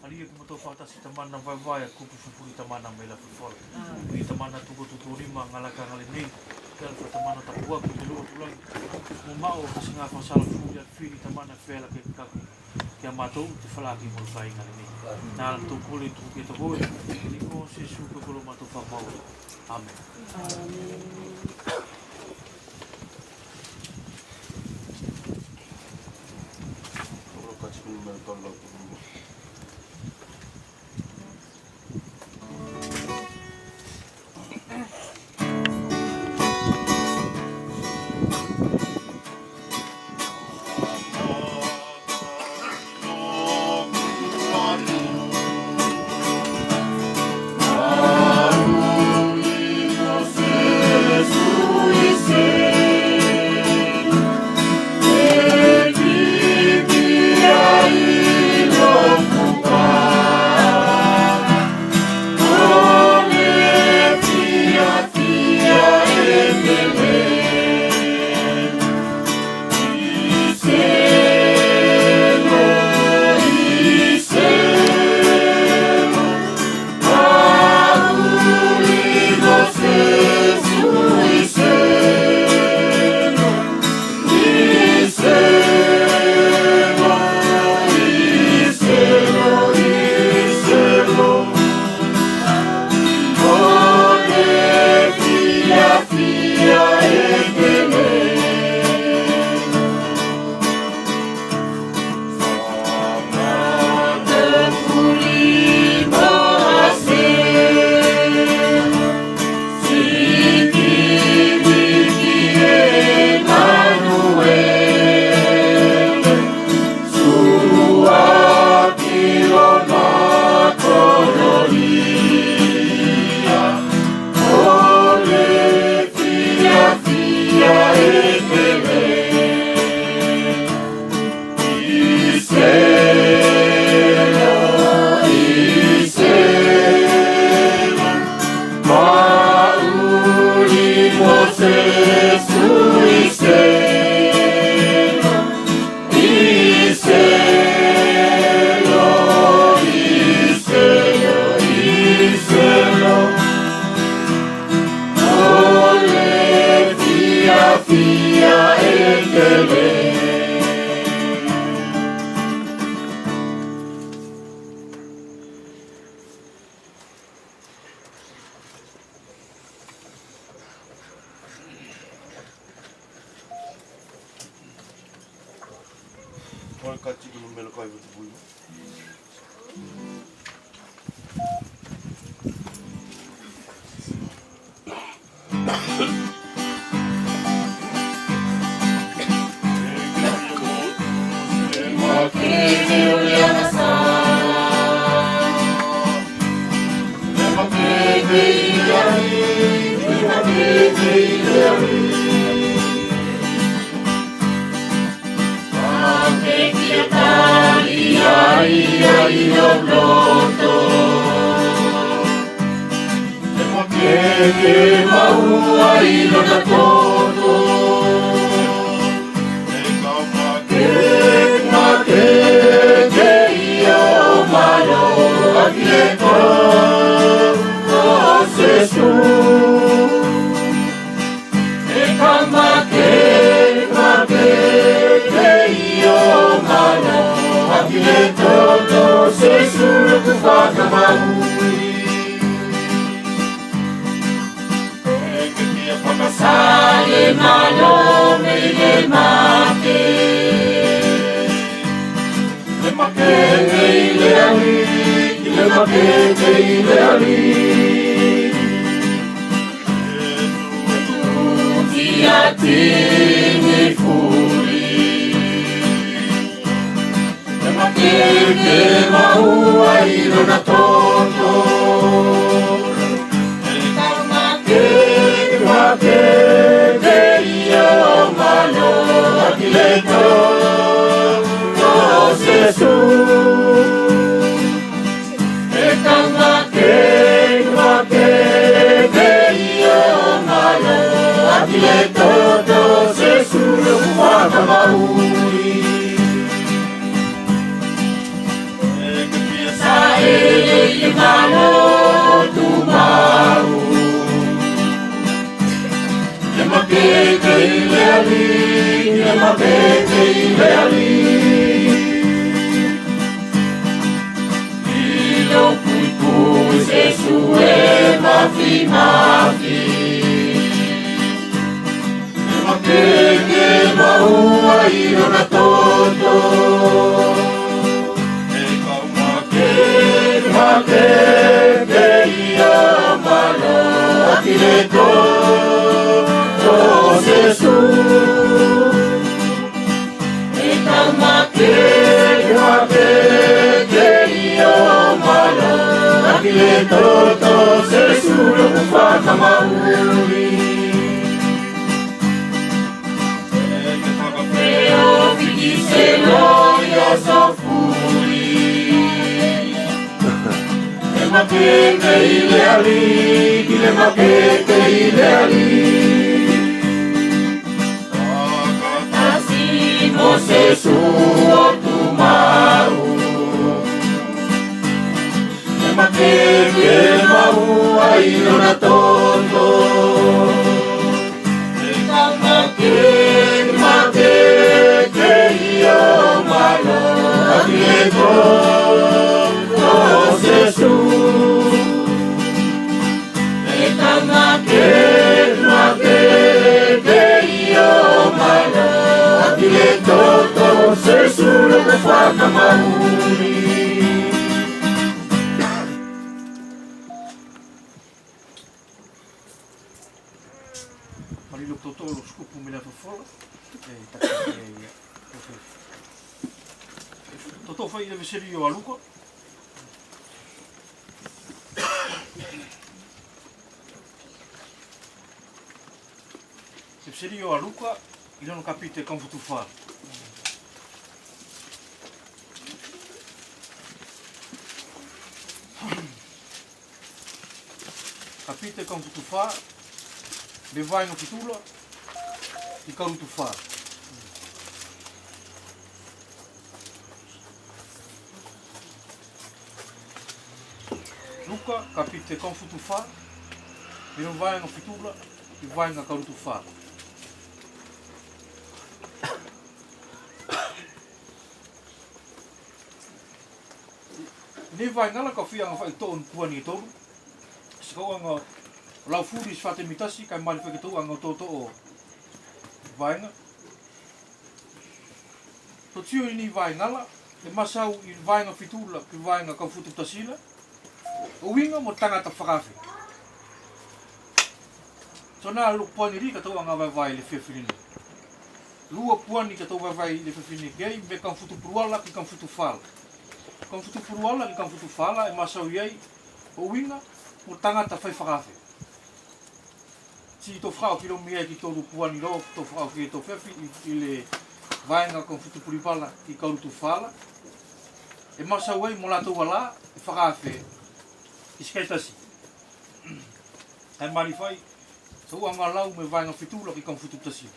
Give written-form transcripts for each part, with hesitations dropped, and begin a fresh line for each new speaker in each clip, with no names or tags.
Ali ke moto fakta si tamana vai vai ku pu tamana mela fu i tamana tu tu rima ngala ka ngali ni kel fa tamana ta ku ku lu tulang mo mau ka singa fa sala fu ya fi tamana fela ke ka ke mato te fala ki mo fai ngali ni na tu kuli tu ke to go ni ko se su ko lo mato fa mau amen
Ora ka chiku me tala ku. Ora ka chiku me lo kai tu bui.
Marilok totolo skupu mila vervolg. Toto fai deve ser io a Luca. Deve ser io a Luca, io non capite come tu fare. Capite come tu fare? Le vai no fitula e come tu fare. Luca, capite come tu fare? E non vai no fitula e vai no come tu fare. Ne vai ngala ka fia nga fai ton puani to. Sko nga lau furi fate mitasi kai mal fe to nga to o. Vai nga. To tio ni vai ngala e masau I vai nga fitula ki vai nga ka futu tasila. O winga mo tanga ta fakafe. Tona lu puani ri ka to nga vai le fefilini. Lua puani ka to vai le fefilini gei be kan futu pruala ki kan futu fal. Kan futu pruala ki kan futu fala e masau yei o winga mo tanga ta fai fakafe. Si to frau ki lo mia ki to puani lo to frau ki to fefi ile vai nga kan futu pruala ki kan tu fala. E masau yei mo la to wala e fakafe. Iskaitasi. Ai mari fai so anga lau me vai nga fitula ki kan futu tasi.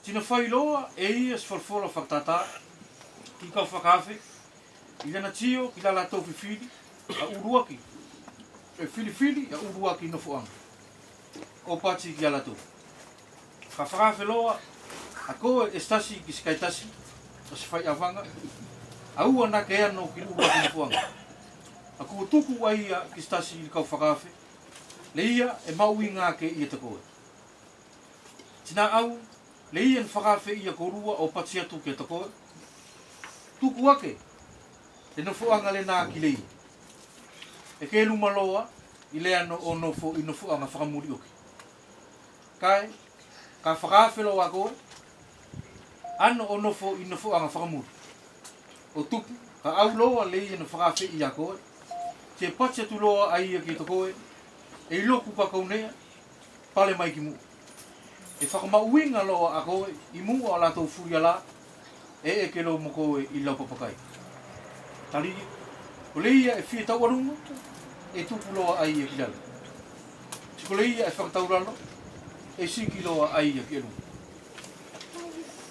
Tina fai loa e ia sforfola faktata ki ka whakafe, I lana tio, ki la tau whiwhiri, a uruaki. E whiwhiri, a uruaki no fuanga. O pati ki ala tau. Ka whakafe loa, a koe e stasi ki skaitasi, a se whai awanga, a ua na ke ano ki uruaki no fuanga. A kua tuku a ia ki stasi ki kau whakafe, le ia e maui ngā ke ia te koe. Tina au, le ia n whakafe ia korua o pati atu ke te koe, tuku ake, e no fuanga le nā ki lei. E ke luma loa, I lea no o nofo I no fuanga whakamuri oki. Kai, ka whakawhi loa koe, ano o nofo I no fuanga whakamuri. O tupu, ka au loa lei no whakawhi I a koe, te patia tu loa ai a ki to koe, e loku ka kaunea, pale mai ki mu. E whakamauinga loa a koe, I mua a lato furi ala, e ke lo mo koe I lau papakai. Tari, o leia e whia tau arunga, e tupu loa ai e ki lala. Siko leia e whakatauralo, e siki loa ai e ki arunga.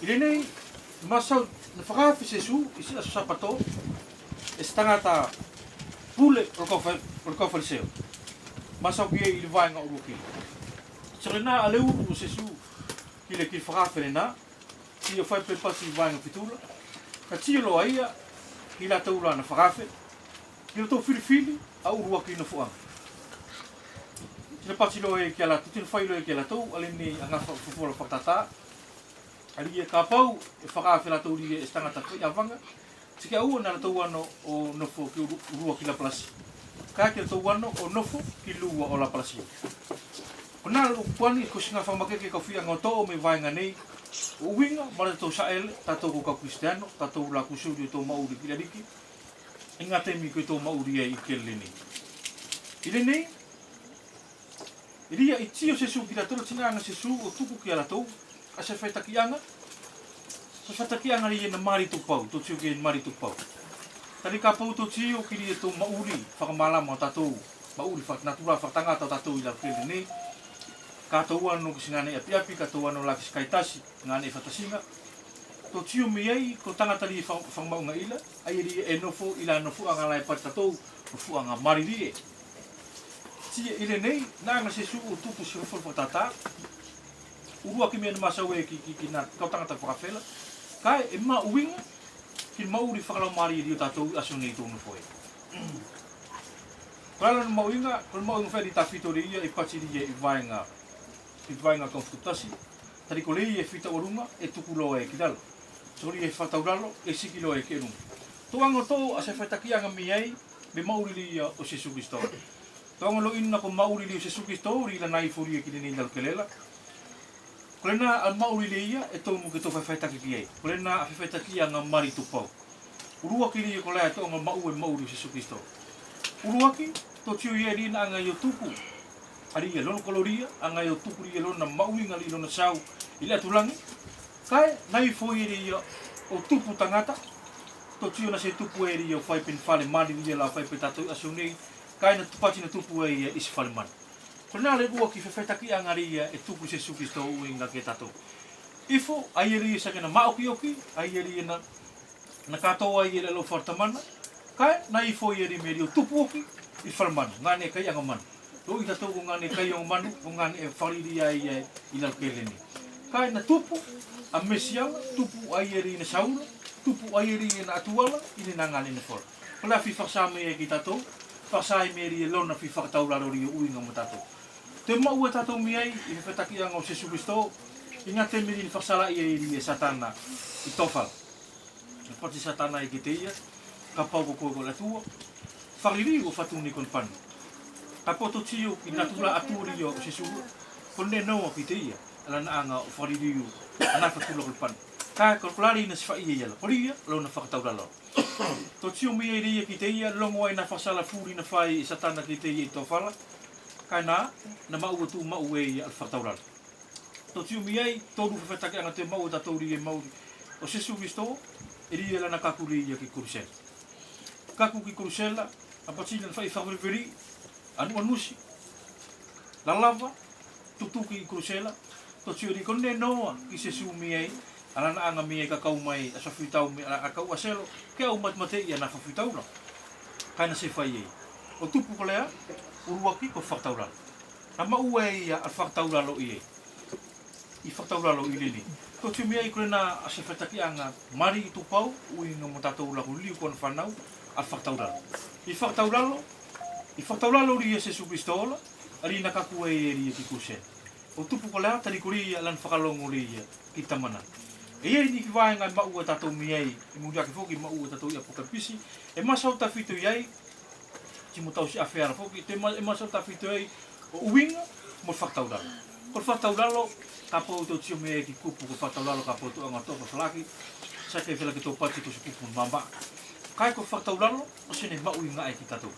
I le nei, masau, na whakawhi se su, I si aso sapato, tangata pule o ka fariseo. Masau ki i le vaenga uru ki. Serena a leu o sesu ki le ki whakawhene nā, ki o whai pepasi i vaenga pitula, ka tio loa ia ki la taula na whakawhe, ki la tau whiriwhiri a urua ki na fuanga. Ki la pati loa e ki ala tutina whai loa e ki ala tau, ale ni a ngā whawhora whakatata, ali e ka pau e whakawhe la tauri e stangata whi awanga, tiki a ua na la tau ano o nofo ki urua ki la plasi. Ka ki la tau ano o nofo ki lua o la plasi. Ko nā lo kuani ko singa whamakeke ka whianga o tō me vaenga nei, o uinga, mara tau saele, tatou ko ka Kristiano, tatou la kusuri o tō mauri ki la riki, inga temi ko tō mauri e i kele nei. Ile nei, iria i tio sesu ki la tōra tinanga sesu o tuku ki ala tau, a se whaitakianga, se whaitakianga ri e na mari tupau, tō tio ki e mari tupau. Tari ka pau tō tio ki ri e tō mauri, whakamalama o tatou, mauri whaknatura whakatangata o tatou i la kele nei, ka tau ano ki ngane api-api, ka tau ano la ki skaitasi, ngane whatasinga. Tō tio mi ei, ko tangata li whangmaunga ila, ai ri e nofo, ila nofo anga lai pati tatou, nofo anga mariri e. Tia ile nei, nanga se su o tupu si hofo tata, urua ki mea na masau e ki na kau tangata whakawhela, kai e ma uinga, ki mauri whakalau mariri o tatou aso nei tō nofo e. Kala na mauinga, kala mauinga wheri tawhito ri ia, i pati ri e i vaenga konfutasi, tari ko lei e whita orunga e tuku loa e ki dalo. Sori e whatauralo e siki loa e ke runga. Toanga tō a se whaitakianga mi ei, me mauri li ia o Jesu Christo. Toanga lo ina ko mauri li o Jesu Christo, ri la nai furi e ki ni dal kelela. Ko lena a mauri li ia e tōmu ke tō whaitaki ki ei. Ko lena a whaitakianga mari tupau. Urua ki li e ko lea tōanga mau e mauri o Jesu Christo. Urua ki, tō tiu ia rina anga i o tuku. Ari e lono koloria, anga i o tuku ri e lona mauinga li lona sau i le atulangi. Kai, nai foi e ria o tupu tangata. Tō tio na se tupu e ria o whai pen whale mani ria la whai pen tatou aso nei. Kai na tupati na tupu e ria isi whale mani. Ko nā le ua ki whawhaitaki anga ria e tupu se sukisto uinga ke tatou. Ifo, ai e ria sake na maoki oki, ai e ria na katoa i e le lo whartamana. Kai, nai foi e ria me ria o tupu oki i whale mani. Ngane kai anga mani. Lo i tatou ko ngane kai o manu, ko ngane e whariri ai i la keleni. Kai na tupu, a mesianga, tupu ai eri na saura, tupu ai eri na atuala, i ni ngane na fora. Kala fi whasame e ki tatou, whasai me eri e lona fi whakatauraro ri o uinga mo tatou. Te maua tatou mi ai, i whetaki anga o Jesu Christo, i ngā te miri ni whasala i eri e satana i tofala. I pati satana i ki te ia, ka pau ko koe la tua, whariri o whatuni kon pani. Ka poto tio ki natura aturi o se suru, kone noa ki te ia, ala na anga o whaririu, ana whatula kol pan. Ka kalkulari na sifa ia iala, kori ia, lau na whakatauralo. To tio mi e ria ki te ia, longo ai na whasala furi na whai i satana ki te ia i tō whala, ka na maua tu mau e ia al whakatauralo. To tio mi ei, tōru whawhetake anga te mau tatauri e mauri, o Jesu Christo, e ria la na kakuri ia ki kurusela. Kaku ki kurusela, a patina na whai whakuriveri, anu anusi, la lava, tutuki i kurusela, to tio ri kone noa ki se sumi ei, ala na anga mi e ka kau mai, a sawhitau mi, a kau aselo, ke au matmate i ana whawhitau la. Kaina se whai ei. O tupu ko lea, uruaki ko whaktauralo. Na maua e ia al whaktauralo i ei. I whaktauralo i lili. To tio mi ei kore na a se whaitaki anga mari i tupau, ui nga mo tatou la liu kona whanau, al whaktauralo. I whaktauralo ri e Jesu Christo ola, ari na kakua e ri e ki kusena. O tupu ko lea, tari kuri ia lan whakalongo ri ia ki tamana. E ieri ni ki vaenga i maua tatou mi ei, i muriaki foki i maua tatou i apokapisi, e masau ta whitu iei, ti mo tau si awhiara foki, e masau ta whitu iei, o uinga, mo whaktauralo. Ko whaktauralo, ka pou tau tio mi ei ki kupu, ko whaktauralo ka pou tu anga tō whalaki, sa kei whelaki tō pati ko si kupu mamba. Kai ko whaktauralo, o sene mauinga e ki tatou.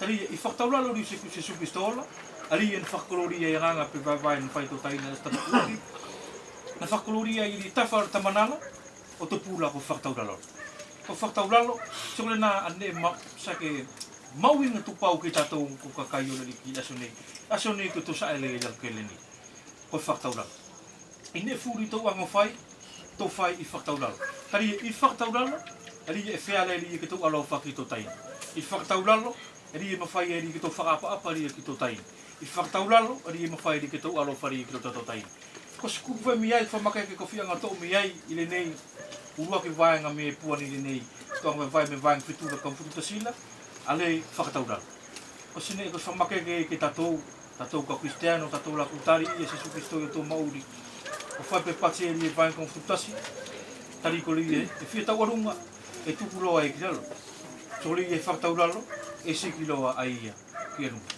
Tari i whaktauralo ri se Jesu ola, ari en whakolori e ranga pe vai na whai tō taina e tatakuri. Na whakolori e i tawhara tamanala, o te pūla ko whaktauralo. Ko whaktauralo, sole nā ane sake mauinga tupau ki tatou ko kakai o ki aso nei ko tō saele e jalkeleni. Ko whaktauralo. I ne furi tō anga whai, tō whai i whaktauralo. Tari i whaktauralo, ali e fea le li ki tau alo whaki to taina. I whakataulalo, ali e mawhai e li ki tau whakaapa li ki to taina. I whakataulalo, ali e mawhai li ki tau alo whari ki to taina. Ko skupu mi ai whamake ke kofi anga tau mi ai i le nei urua ki vaenga me puani le nei. Sto me vaenga fitura ka futu tasila, ale whakataulalo. Ko sine ko whamake ke tatou ka Kristiano, tatou la kutari i e Jesu Kristo i tō mauri. Ko whai pe pati e li e vaenga ka futu tasi. Tari ko li e fia tau arunga e tuku loa e kiralo. So li e whakataulalo e siki loa ai ia ki arunga.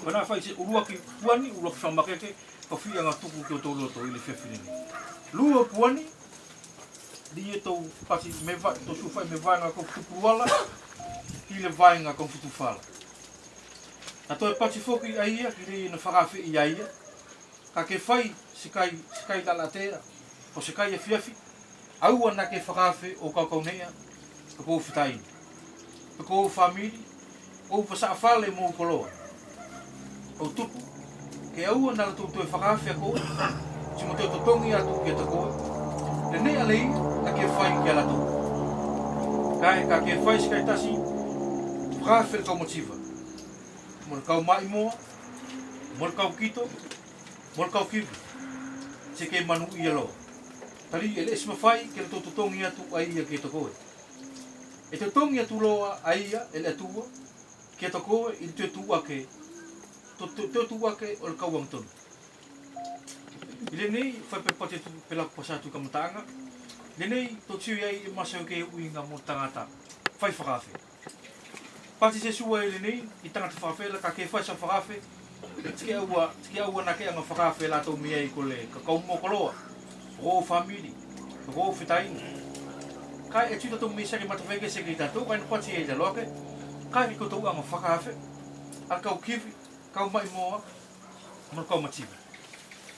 Mana whai se urua ki puani, urua ki whamakeke, ka whia ngā tuku ki o tō loto i le whiawhinini. Lua puani, li e tō pati tō suwhai me vaenga ka tupuruala, ki le vaenga ka futufala. Na tō e pati whoki a ia, ki le i na whakawhi i a ia, ka ke whai sikai lalatea, o sikai e whiawhi, aua na ke whakawhi o kaukaunea, ka kou whitaini. Ka kou whamiri, o pasa awhale mō koloa. O tupu, ke aua na tō e whakawhi a koe, si mo tō tongi atu ke ta koe, le ne alei na ke whai ki ala tō. Ka ke whai sikai tasi, whakawhi le kau motiva. Mo le kau mai moa, mo le kau kito, mo le kau kiwi, se ke manu i aloa. Tari e le esma whai ke le tō tongi atu a ia ke ta koe. E te tongi atu loa a ia, e le atua, ke ta koe i te tua ke te tua ke o le kauang tonu. I le nei, whai pe pate tu pelaku pasatu ka matanga, le nei, tō tiu iai e masau ke uinga mo tangata, whai whakawhi. Pati se sua i le nei, i tangata whakawhi, ka ke whai sa whakawhi, tiki aua na ke anga whakawhi la tau mi ai ko le, ka kau mo koloa, rō whamiri, rō whitaini. Kai e tuta tō mi sake matawhege se ki tatou, kai na pati e jaloake, kai ki koutou anga whakawhi, al kau kiwi, kau mai moa, mo kau matiwa.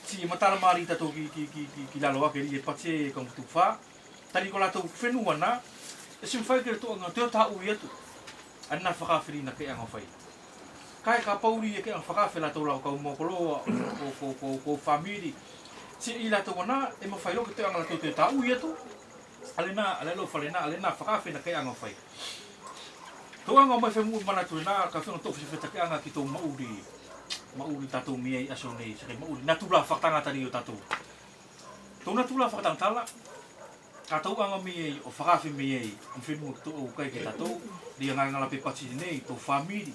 Si matala mari tatou ki lalo ake li e pati e kau mutu wha, tari ko latou whenua na, e sim whai kere tō anga teo tā ui atu, anna whakawhiri na ke anga whai. Kai ka pauri e ke anga whakawhi latou lau kau mokoloa, ko whamiri, si i latou wana, e ma whai loke teo anga latou teo tā ui atu, alena whakawhi na ke anga whai. Tō anga mai whemu mana tue nā, ka whenua tō whetake ke anga ki tō mauri tatou miei aso nei, sake mauri, natula whakatanga tari o tatou. Tō natula whakatanga tala, ka tau anga miei o whakawhi miei, am whenua ki tō au kai ke tatou, ria ngā ngala pe pati nei, tō whamiri,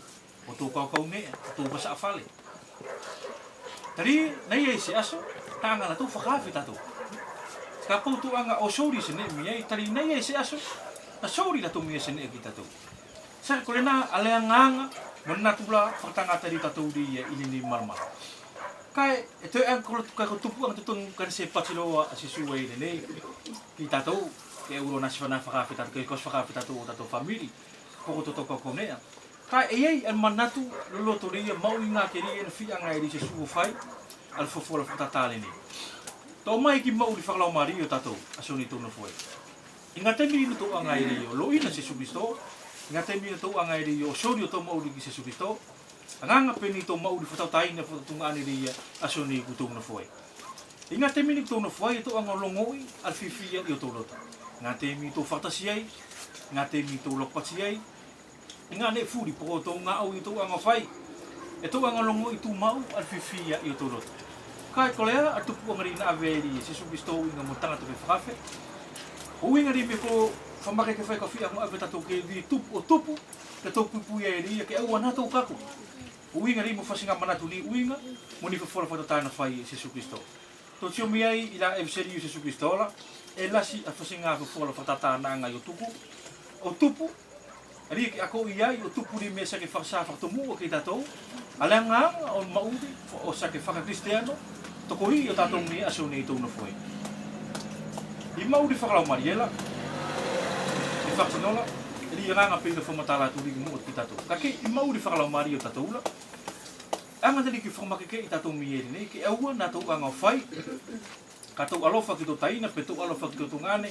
o tō kaukau nea, o tō basa awhale. Tari, nei e se aso, tā anga na tō whakawhi tatou. Ka poutu anga o sori se ne miei, tari nei e se aso, na sori tatou miei se ne ki tatou. Saka kore nā alea nganga, mana tula whakatanga tari tatou ri i ni marmara. Kai, e te anga kai ko tupu anga tutong kane se patiloa a se sua i nei, ki tatou, ke euro nasi whanai whakawhi tatou, ke kos whakawhi tatou o tatou whamiri, koko toto kako nea. Kai, e ei an manatu loloto ria, mau i ngā ke ria na whianga i ri se sua whai, al fofola whakatatale ni. Tō mai ki mau li whakalau mari o tatou, aso ni tōna fwoi. I ngā temi ina tō anga i ri o loina se subisto, ngā te mira tau anga eri o sori o tau mauri ki se Kristo. Anganga peni tau mauri whatau taina whatatunga ane ria aso ni ku tau na whai. I ngā te mini tau na whai tau anga longoi al whiwhia i o tau rota. Ngā te mini tau whatasi ai, ngā te mini tau lokpati ai. I ngā ne furi po tau ngā au i tau anga whai. E tau anga longoi tu mau al whiwhia i o tau rota. Kai kolea atupu anga rina averi se Kristo i ngā motanga tu me whakafe. O inga ri me ko whamake ke whai ka whia mo ape tatou ke di tupu o tupu, ke tau pupu ia e ria, ke au anā tau kaku. Uinga ri mo whasinga manatu ni uinga, mo ni whawhora whatatana whai Jesu Kristo. Tō tio mi ai i la evseri o Jesu Kristo la, e lasi a whasinga whawhora whatatana ngai o tupu. O tupu, ria ki ako i ai, o tupu ri me sa ke whakasa whakatomu o ke tatou, alea ngā o mauri, o sa ke whakakristiano, toko i o tatou ni aso ni tau na whai. I mauri whakalau mariela, whakatinola, ri ranga pina whamatala tu ringu mo ki tatou. Ka ke i mauri whakalau mari o tatou la. Anga tani ki whakamake ke i tatou mieri nei, ke aua nā tau anga whai, ka tau alofa ki tō taina, pe tau alofa ki tō tungane,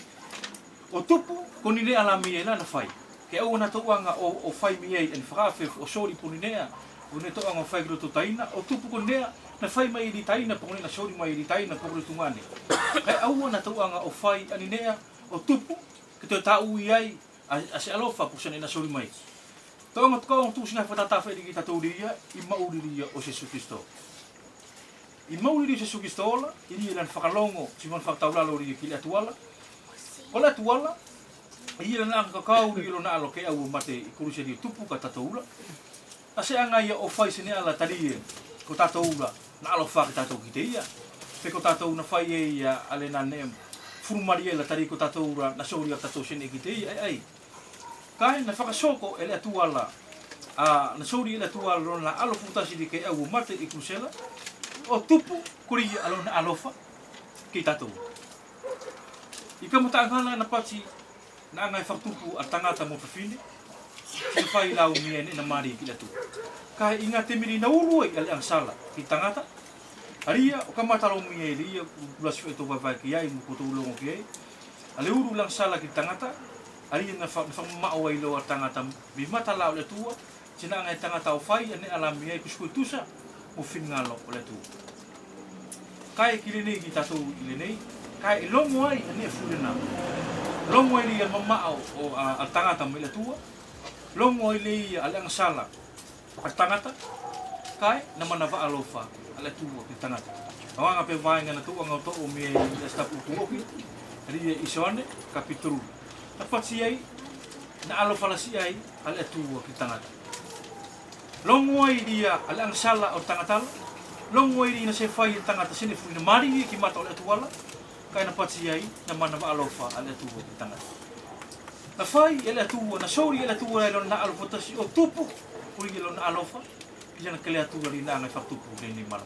o tupu, ko ni nea la miei la na whai. Ke aua nā tau anga o whai miei, en whakawhi o sori po ni nea, o ne tau anga whai ki tō taina, o tupu ko nea, na whai mai i ri taina, po ni na sori mai i ri taina, po ni tungane. Ke aua nā tau anga o whai ani nea, o tupu, ke te tau ai a se alofa po sene na sori mai to ngot ko tu singa fatata fa di tatu dia I mauri dia o Jesus Kristo I mauri dia Jesus Kristo la I lan fakalongo si mon faktaula lo dia ki atuala ola tuala I lan ang kakau di lo na alo ke au mate I kuruse di tupu ka tataula ase anga ia o fai sene ala tadi ko tataula na alo fa ka tatu ki te ia pe ko tatu na fai ia ale na nem furumaria la tadi ko tataula na sori ka tatu sene ki te ia ai kai na whakasoko ele atuala na sori ele atuala ron la alo futasi di ke au mate I kusela o tupu kuri alo na alofa ki tatou I ka mutangana na pati na ngai whaktupu a tangata mo whawhine si whai lau mia na mari ki latu kai inga te miri na uruai ale ang sala ki tangata aria o ka matalo mia lia kulas feto vai ki ai mo kutulong ki ai ale uru lang sala ki tangata ari na fa maaway lo tangata bi mata la le tua sina ngai tangata o fai ane alami ai kuskutusa o fingalo o le tu kai kilini ki tatu kilini kai longo ai ane fulena longo ai ia mamao o a tangata me le tua longo ai ia ale ang sala a tangata kai na manava alofa ale tua ki tangata awanga pe vai ngana tu anga to o me esta putuoki ari isone kapitulu Dapat siai na alo fala siai al atua ki tangata. Longoi dia al ang sala o tangata. Longoi dia na se fai tangata sine fu na mari ki mata o atua la. Kai na pat siai na mana ba alofa al atua ki tangata. Na fai el atua na sori el atua na alo fotasi o tupu kuri na alofa. Ia na kele atua ri na ngai fatupu ni malam.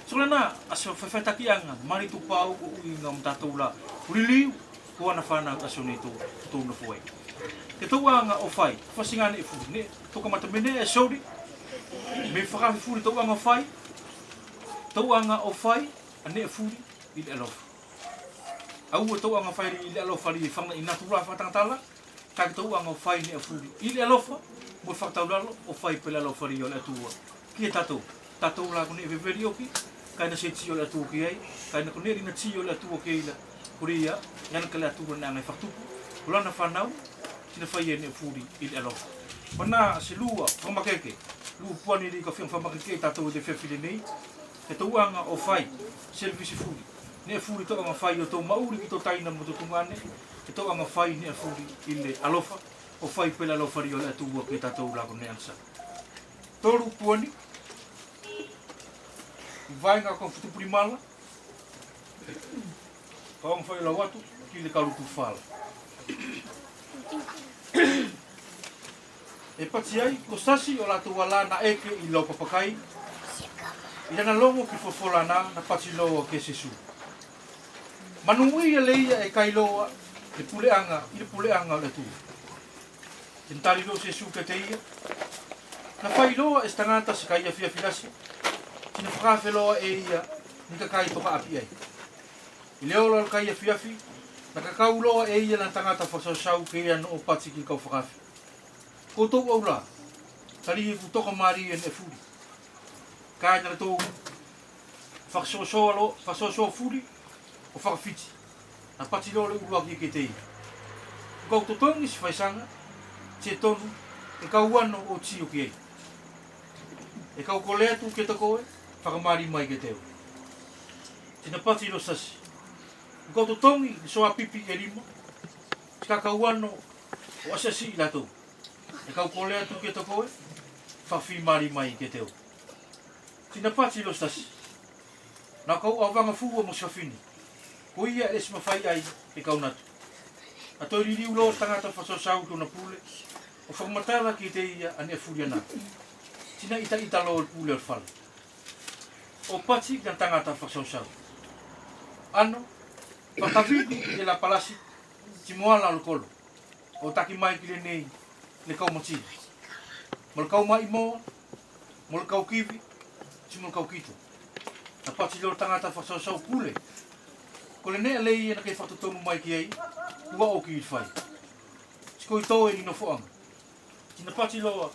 Solana aso fefeta ki anga mari tu pau o inga mtatula. Uliliu ko na fana asonito to no foi ke to anga o fai fasingane fu ne to ka matamene e sori me faka fu to anga fai to anga o fai ane fu I alof au to anga fai I alof ali fanga inatura fatang tala ka to anga o fai ne fu I alof mo faktaulo o fai pela alof ali o tua ki tato la ko ne veverioki ka na se tio la tu ki ai ka na ko ne na tio la tu ki la Kuria yang kala tu na ngai faktupu ulan na fanau sina fai ne furi I alof mana selua famakeke lu puani di ka fiang famakeke tato de fefile nei e to anga o fai service furi ne furi to anga fai o to mauri ki to taina mo to tungane e to anga fai ne furi I alofa o fai pela alofa ri o tu ki tato la ko ne ansa toru puani vai nga kon futu primala Kau foi la watu ki le kalutu fala. E pati ai ko sasi o la tuala na eke I lo papakai. Ina na longo ki fofola na pati lo ke sesu. Manui le ia e kai loa le pule anga le tu. Tentari lo sesu ke te ia. Na fai loa estangata se kai fia filasi. Tina fakafe loa e ia nika kai toka api ai. I leo la kai fiafi na kakau loa e ia na tangata fasasau ke ia no pati ki kau whakafi. Ko tau au la, tari fu toka mari e furi. Kai na tau whakasosoa furi o whakawhiti. Na pati loa le urua ki ke te ia. Kau totongi si whaisanga, te tonu, e kau wano o tio ki ei. E kau kolea tu ke ta koe, whakamari mai ke teo. Tina pati lo sasi. Ko to tongi so a pipi e limo. Ska ka wano o asasi la to. E ka ko le tu ke to koe. Fa fi mari mai ke teo. Tina pati lo stasi. Na ka o vanga fu mo safini. Ko ia es ma fai ai e ka unatu. A to ri ulo tangata fa so sau to na pule. O fa matala ki te ia ane furiana. Tina ita lo pule o fal. O pati kan tangata fa so sau. Ano Patavidi e la palasi ti moala lo kolo. O taki mai ki le nei le kau moti. Mol kau mai mo, mol kau kiwi, ti mol kau kito. Na pati lo tangata fasasau pule. Ko le nei lei na ke fatotomu mai ki ai, ua o ki fai. Sko I to e no foang. Ti na pati lo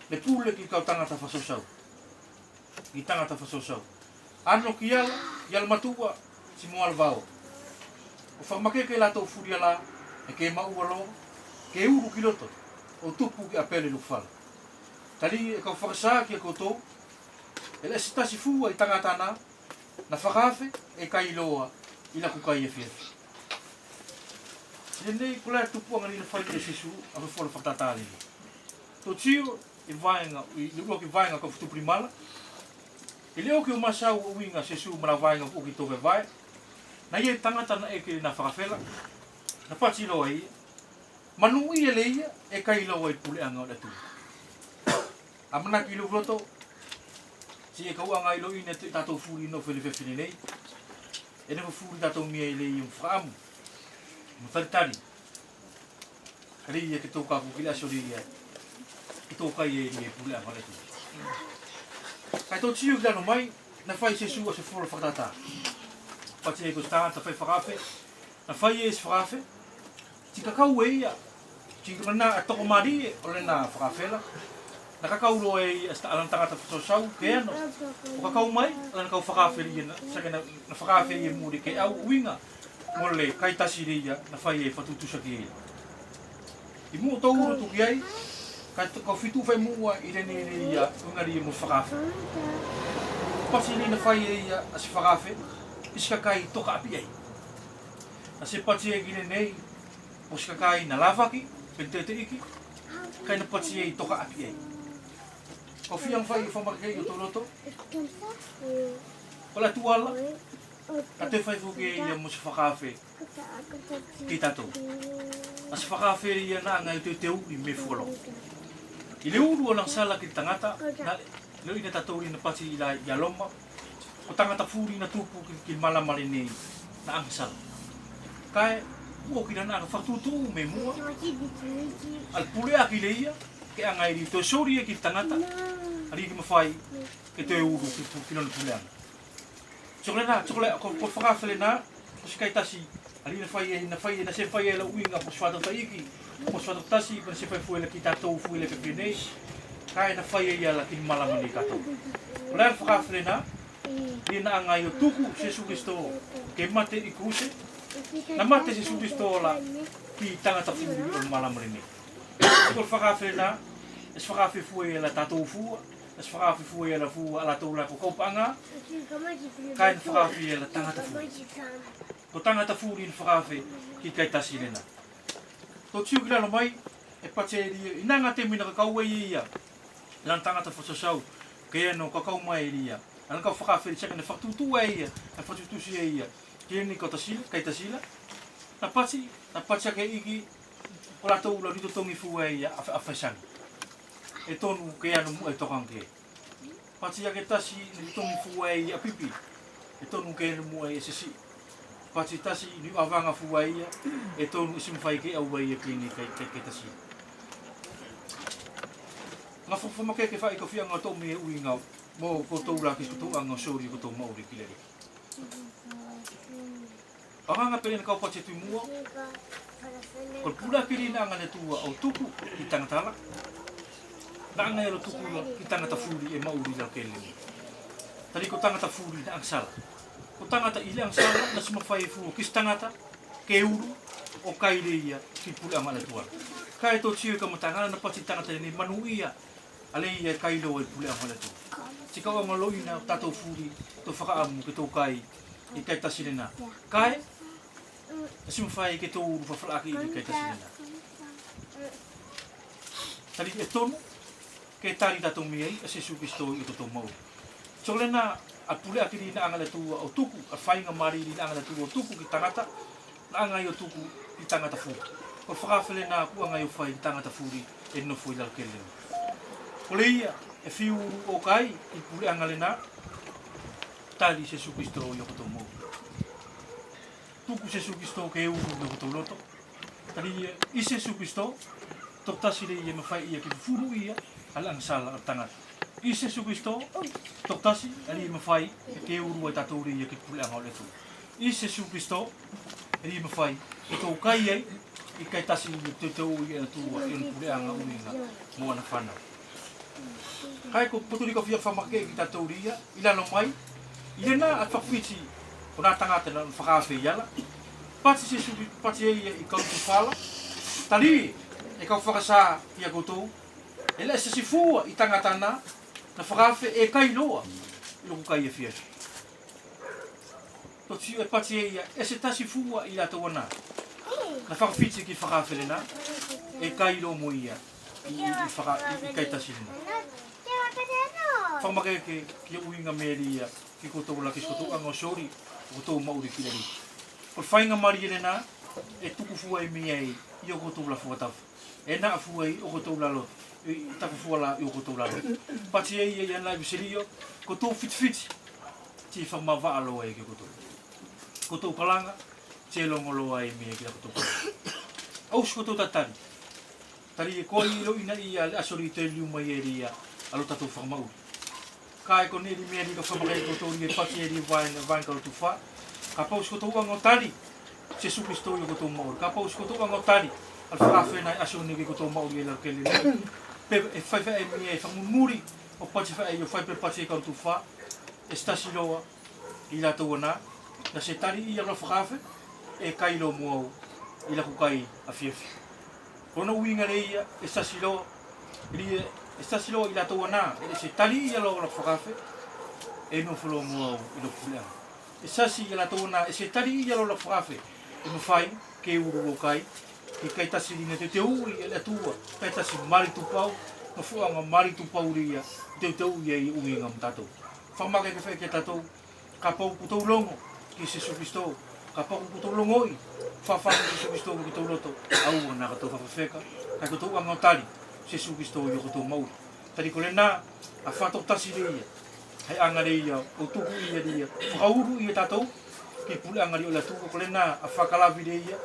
le pule ki kau tangata fasasau. Ki tangata fasasau. Ano ki yal matua ti moal vao. O whamakeke la tau furia la, e ke maua lo, ke uru ki loto, o tupu ki apele lukfala. Tali e kau whakasā ki a koutou, e le si tasi fua i tangata nā, na whakawhe e kai loa i la kukai e whiawhi. I nei kula tupu anga ni na whai e sisu a me whola whakatatali ni. Tō tio e vaenga, i lua ki vaenga kau whutupri mala, e leo ki o masau o winga sisu mara vaenga o ki tōke vai, na ie tangata na eke na whakawhela, na pati loa ia, manu i e leia e kai loa i pule anga o le tū. Amana ki luroto, si e kau anga ilo ina tatou furi no whele whewhine nei, e nefa furi tatou mia i lei yung whaamu, mawharitari. Kari ia ke tō kaku ki laso ria, ki tō kai e ria pule anga le tū. Kai tō tiu ki lano mai, na whai se su a se whora whakatata. Pati e ko stanga ta whai whakawhe, na whai e se whakawhe, ti kakau e ia, ti rana a toko mari e o le na whakawhela, na kakau lo e alang tangata whasosau, ke ano, o kakau mai, ala na kau whakawhe ria na, sake na whakawhe ia muri ke au uinga, mo le kai tasi ria na whai e whatutusa ki e. I mua tau uro tuki ai, kau whitu whai mua i rene ria, unga ria mo whakawhe. Pasi ni na whai e ia as whakawhe, iska kai toka api ai. Na se pati e gine nei, o iska kai na lavaki, pentete iki, kai na pati e toka api ai. Ko fiang whai i whamakei o toloto, ko la tuala, ka te whai fuke ia mo se whakawhe ki tatou. As whakawhe ia na ngai te teu i me fualo. I le uru o lang sala ki tangata, na leo ina tatou ina pati i la ialoma, o tangata furi na tupu ki malamari nei na angsal. Kai, ua ki na whaktutu me mua, al pule a ki leia, ke angai ri to sori e ki tangata, ari ki mawhai ke te uru ki lona puleana. Tsokole ko whakawhele nā, ko si kai tasi, ari na whai e na se whai e la uinga po swata taiki, po swata tasi, pa na se whai fuela ki tātou fuela ke penei, kai na whai e ia ki malamani katou. O lea whakawhele nā, ni na angai o tuku Jesu Kristo ke mate i kruse, na mate Jesu Kristo la ki tangata furi o malamari nei. Ko whakawhele nā, es whakawhe fue la tātou fua, es whakawhe fue la fua ala tau la ko kaupanga, kai na whakawhe la tangata furi. Ko tangata furi na whakawhe ki kai tasi rena. Tō tiu ki lalo mai, e pate e ria, inanga te mina kakau e ia, lan tangata whasasau, ke ano kakau mai e ria, ana kau whakawhe seka na whaktutu e ia, na whaktutusi e ia, ki ni tasila, kai tasila, na pati ake iki, o la tau la rito tongi fua e ia, a whaisangi. E tonu ke anu mu e tokang ke. Pati ake tasi ni tongi fua e ia pipi, e tonu ke anu mu e sisi. Pati tasi ni awanga fua e ia, e tonu isim whai ke au e ia kini kai tasi. Nga whawhamake ke whai ka whianga tō me ui ngau, mo ko tau la ki ko tau anga sori ko tau mauri ki lere. Anganga pere na kau pati tui mua, ko pula kiri na anga ne tua au tuku ki tangatala, na anga ero tuku ki tangata furi e mauri la ke lere. Tari ko tangata furi na angsala. Ko tangata ile angsala na sumawhai furu kis tangata ke uru o kaireia ki pula anga ne tua. Kai tō tiu ka matangana na pati tangata ni manuia, ale ia kailo e pule anga ne tua. Tika o ngaloi na tatou furi to whakaamu ke tō kai i kai tasirena. Kai, asim whai ke tō uru whawhalaki i kai tasirena. Tari e tonu, ke tari tatou miei, a Jesu Kristo i tatou mau. So lena, a pule akiri na angale tua o tuku, a whainga mariri na angale tua o tuku ki tangata, na angai o tuku ki tangata furi. Ko whakawhele na ku angai o whai tangata furi e no fui lal kelenu. Ko le ia, e whiu o kai, i pule angale na, tali Jesu Kristo i o koto mau. Tuku Jesu Kristo ke uru no koto loto. Tali i Jesu Kristo, tok tasire ia mawhai ia ki furu ia, ala ang sala at tangata. I Jesu Kristo, tok tasi, ali mawhai, ke uru ai tatori ia ki pule angau letu. I Jesu Kristo, ali mawhai, ito kai ai, i kai tasi i te tau i tua, i pule angau uinga, mo ana whanau. Kai ko poturi ka whia whamake ki tatori ia, ilano mai, i lena at whakwiti, o nā tangata na whakawhe iala, pati se suki pati e kau tu fala tali e kau whakasa i a koutou e le se si fua i tangatana na whakawhi e kai loa i loko kai e fiasi to tiu e pati e se tasi fua i ato wana na whakawhiti ki whakawhi lena e kai lo mo ia i kai tasi lena whamakeke ki uinga meri ia ki koutou la ki koutou anga sori o koutou mauri ki lari o whainga mari lena e tuku fua i mi ai i o koutou la fuatafu e na fua i o koutou la loto i taku fua la i o koutou la loto pati e ia ian lai viserio koutou fitfiti ti whamawaa loa e ki koutou kalanga te longo loa e mi e ki la koutou aus koutou tatari tari e koi ilo ina i a asori te liu mai e ria alo tatou whamau ka e kone ri mea ni ka whamakei koutou ni e pati e ri vain koutou wha ka paus koutou ango tari se sukisto i o koutou maori ka paus koutou ango tari al whakawhenai aso ni ki koutou maori e lau kele pe e whaiwha e mi e whamumuri o pati wha e o whaipe pati e koutou wha e stasi loa i la tau ana na se tari i alo whakawhe e kai lo muau i la kukai a fiafi kono uinga reia e stasi loa e stasi loa i la tau ana e se tari i alo whakawhe e no whalo muau i lo kulea e sasi i la tau ana e se tari i alo whakawhe e no whai ke uru o kai ki kai tasi rina te ui e le tua kai tasi maritu pau no fuanga maritu pau ria te ui e uinga mtatou whamake ke whai ke tatou ka pau kutou longo ki se sukisto ka pau kutou longo i whawhanga ki se sukisto ki tau loto au na katou whawhawheka kai kutou anga tari se sukisto i o kutou mauri tari kole na a whatok tasi ria hai anga ria o tuku i a ria whakauru i a tatou ki pule anga ria o la tuku kole na a whakalavi ria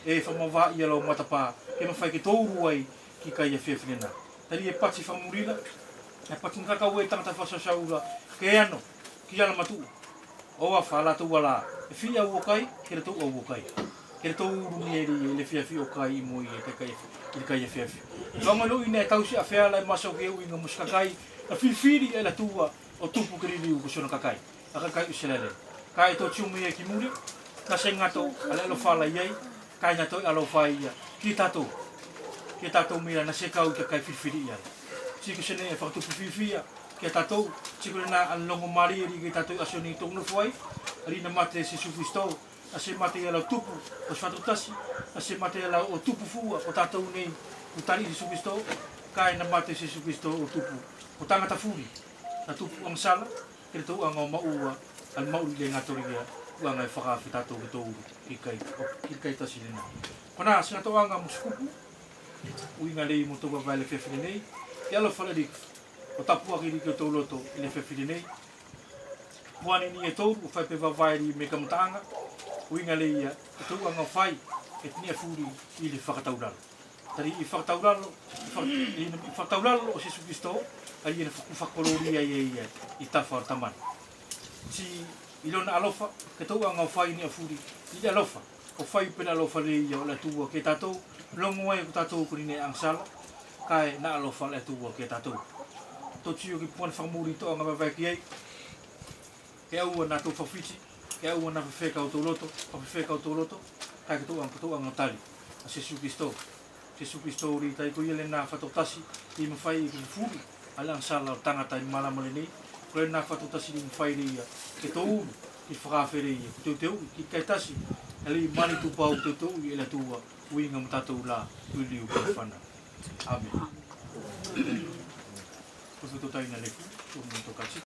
e whamawha i alo matapa ke mawhai ke touru ai ki kai a whiawhinena tari e pati whamurila e pati ngakau e tangata whasasaura ke ano ki ala matu o a whala tu wala e whia ua kai ke re tau au ua kai ke re tau urumi e ri e le whiawhi o kai i moi e kai a whiawhi wanga lo ina e tausi a whiala e masau ke ui nga muskakai a whiwhiri e la tua o tupu ke ririu ko sona kakai a kakai uselele kai to tiumi e ki muri na se ngato ala lo whala iei kai ngato alo whai ia ki tatou mira na se kau ke kai whiwhiri ia Tiko sene e whakatupu whiwhia ke tatou tiko na an longo mari eri ke tatou asoni tonu fuai ari na mate se sufisto a se mate ala tupu o sfatutasi a se mate ala o tupu fua o tatou nei o tari se sufisto kai na mate se sufisto o tupu o tangata furi na tupu ang sala ke tau ang maua al mau le ngatori ia uanga e whakawhi tatou ke touru ki kai tasi lena kona se ngato anga muskupu uinga lei mo tau vai le whewhine nei e alo whalarik o tapua ki riki o tau loto i le whewhine nei puani ni e touru o whai pe wawhairi me kamutaanga uinga lei ia e tau anga whai e tini a furi i le whakatauralo tari i whakatauralo o se sukisto ai e na whakoloria ia i tawha tamana si ilona alofa ke tau anga whai ni a furi i le alofa o whai pena alofa le ia o la tua ke tatou longo ai ko tatou kurine ang sala kai na alofa le tua ke tatou to tio ki puan whamuri to anga wawaki ai ke au na tau whawhiti ke au na whewheka o tau loto kai ke tau anga tari a se sukisto ri tai ko iele na whatotasi i mawhai i ki furi ala ang sala o tangata i malamale nei ko na whatotasi i mawhai ria ke tau ki whakawhere ia teu ki kai tasi ali mani tu pau teu i ele tua uinga mtatou la tuliu ka whana amen ko tu tai na leku tu mo to kasi